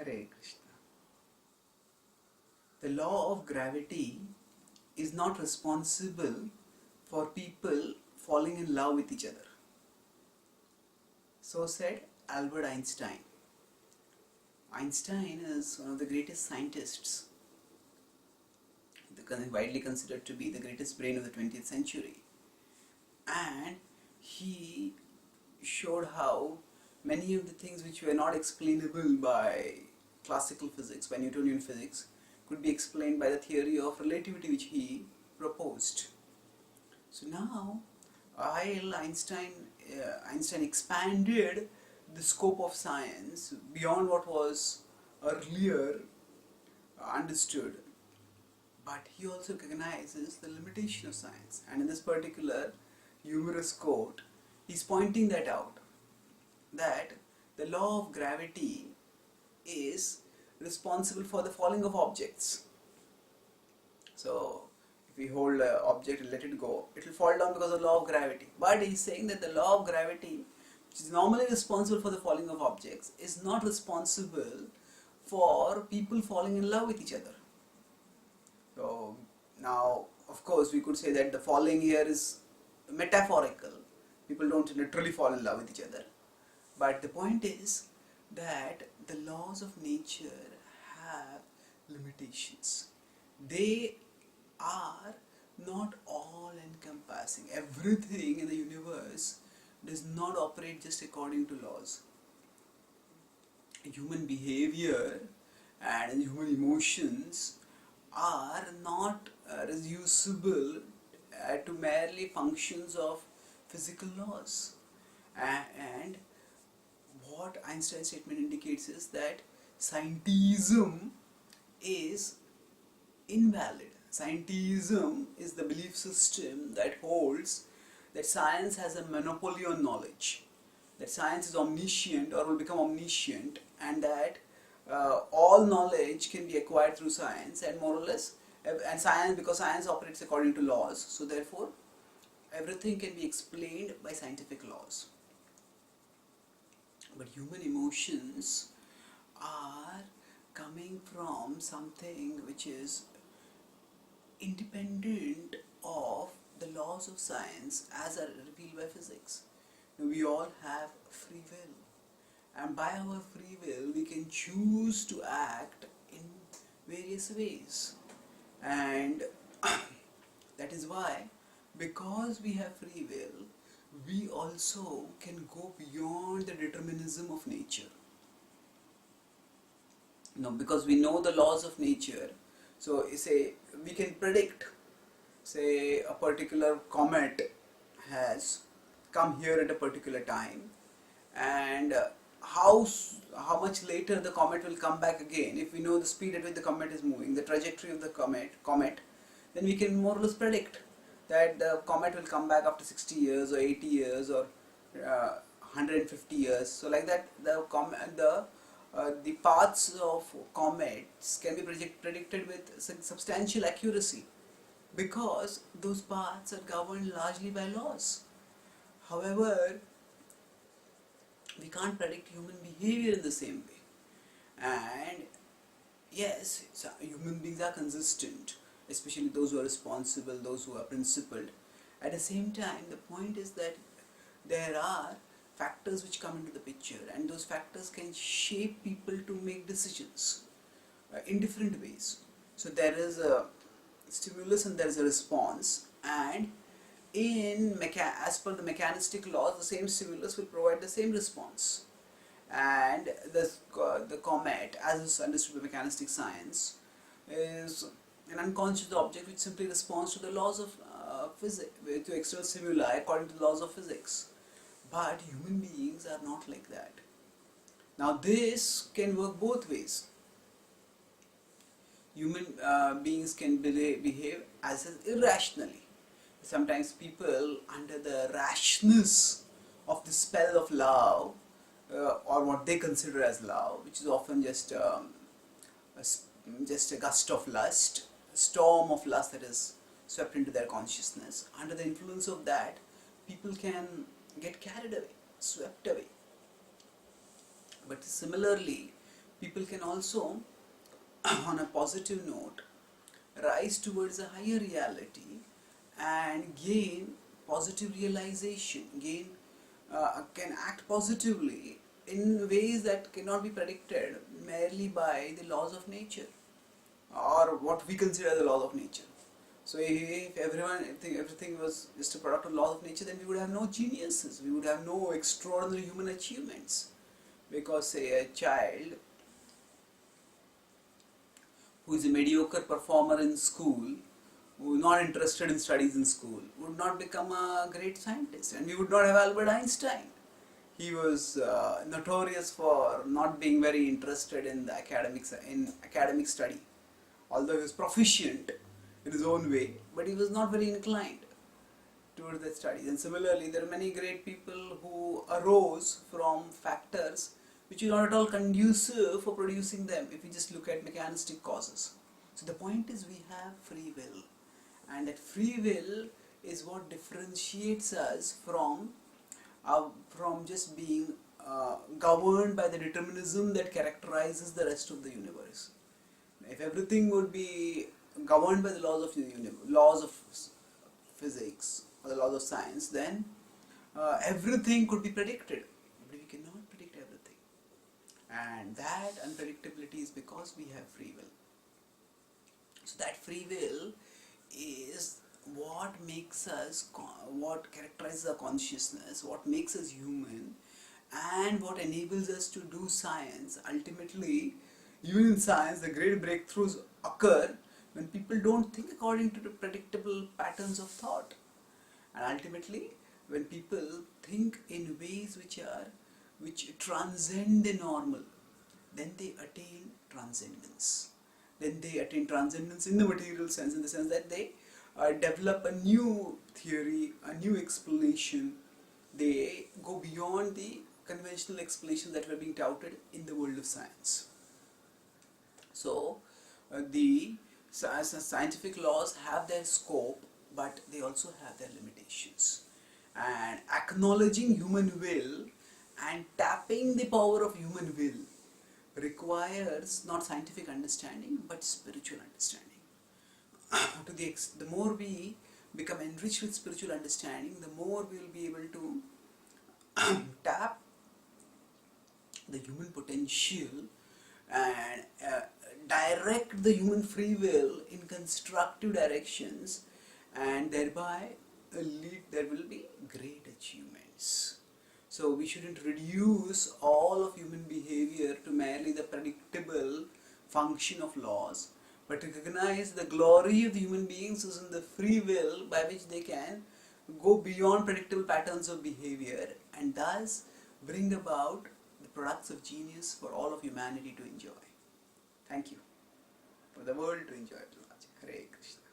Hare Krishna. The law of gravity is not responsible for people falling in love with each other. So said Albert Einstein. Einstein is one of the greatest scientists, widely considered to be the greatest brain of the 20th century. And he showed how many of the things which were not explainable by classical physics, by Newtonian physics, could be explained by the theory of relativity which he proposed. So now, while Einstein expanded the scope of science beyond what was earlier understood, but he also recognizes the limitation of science. And in this particular humorous quote, he's pointing that out, that the law of gravity is responsible for the falling of objects. So if we hold an object and let it go, it will fall down because of the law of gravity. But he's saying that the law of gravity, which is normally responsible for the falling of objects, is not responsible for people falling in love with each other. So now, of course, we could say that the falling here is metaphorical. People don't literally fall in love with each other. But the point is that the laws of nature have limitations. They are not all encompassing. Everything in the universe does not operate just according to laws. Human behavior and human emotions are not reducible to merely functions of physical laws. And what Einstein's statement indicates is that scientism is invalid. Scientism is the belief system that holds that science has a monopoly on knowledge, that science is omniscient or will become omniscient, and that all knowledge can be acquired through science, and more or less, and science, because science operates according to laws, so therefore everything can be explained by scientific laws. But human emotions are coming from something which is independent of the laws of science as are revealed by physics. We all have free will, and by our free will we can choose to act in various ways, and that is why, because we have free will, we also can go beyond the determinism of nature. Because we know the laws of nature, so say we can predict, say a particular comet has come here at a particular time, and how much later the comet will come back again. If we know the speed at which the comet is moving, the trajectory of the comet, then we can more or less predict that the comet will come back after 60 years or 80 years or 150 years. So like that, the paths of comets can be predicted with substantial accuracy, because those paths are governed largely by laws. However, we can't predict human behavior in the same way. And yes, so human beings are consistent, especially those who are responsible, those who are principled. At the same time, the point is that there are factors which come into the picture, and those factors can shape people to make decisions in different ways. So there is a stimulus and there is a response, and as per the mechanistic laws, the same stimulus will provide the same response. And the comet, as is understood by mechanistic science, is an unconscious object which simply responds to the laws of physics, to external stimuli according to the laws of physics. But human beings are not like that. Now this can work both ways. Human beings can behave as irrationally. Sometimes people, under the rashness of the spell of love, or what they consider as love, which is often just a gust of lust, a storm of lust that is swept into their consciousness. Under the influence of that, people can get carried away, swept away. But similarly, people can also, on a positive note, rise towards a higher reality and gain positive realization, can act positively in ways that cannot be predicted merely by the laws of nature, or what we consider the laws of nature. So if everything was just a product of laws of nature, then we would have no geniuses, we would have no extraordinary human achievements. Because say a child who is a mediocre performer in school, who is not interested in studies in school, would not become a great scientist, and we would not have Albert Einstein. He was notorious for not being very interested in the academic study, although he was proficient in his own way, but he was not very inclined towards the studies. And similarly, there are many great people who arose from factors which is not at all conducive for producing them if we just look at mechanistic causes. So the point is, we have free will, and that free will is what differentiates us from just being governed by the determinism that characterizes the rest of the universe. If everything would be governed by the laws of the laws of physics or the laws of science, then everything could be predicted. But we cannot predict everything, and that unpredictability is because we have free will. So that free will is what makes us, what characterizes our consciousness, what makes us human, and what enables us to do science. Ultimately, even in science, the great breakthroughs occur when people don't think according to the predictable patterns of thought. And ultimately, when people think in ways which transcend the normal, then they attain transcendence. Then they attain transcendence in the material sense, in the sense that they develop a new theory, a new explanation. They go beyond the conventional explanations that were being touted in the world of science. So, the scientific laws have their scope, but they also have their limitations. And acknowledging human will and tapping the power of human will requires not scientific understanding but spiritual understanding. The more we become enriched with spiritual understanding, the more we will be able to tap the human potential and direct the human free will in constructive directions, and thereby there will be great achievements. So we shouldn't reduce all of human behavior to merely the predictable function of laws, but recognize the glory of the human beings is in the free will by which they can go beyond predictable patterns of behavior, and thus bring about the products of genius for all of humanity to enjoy. Thank you. For the world to enjoy. Hare Krishna.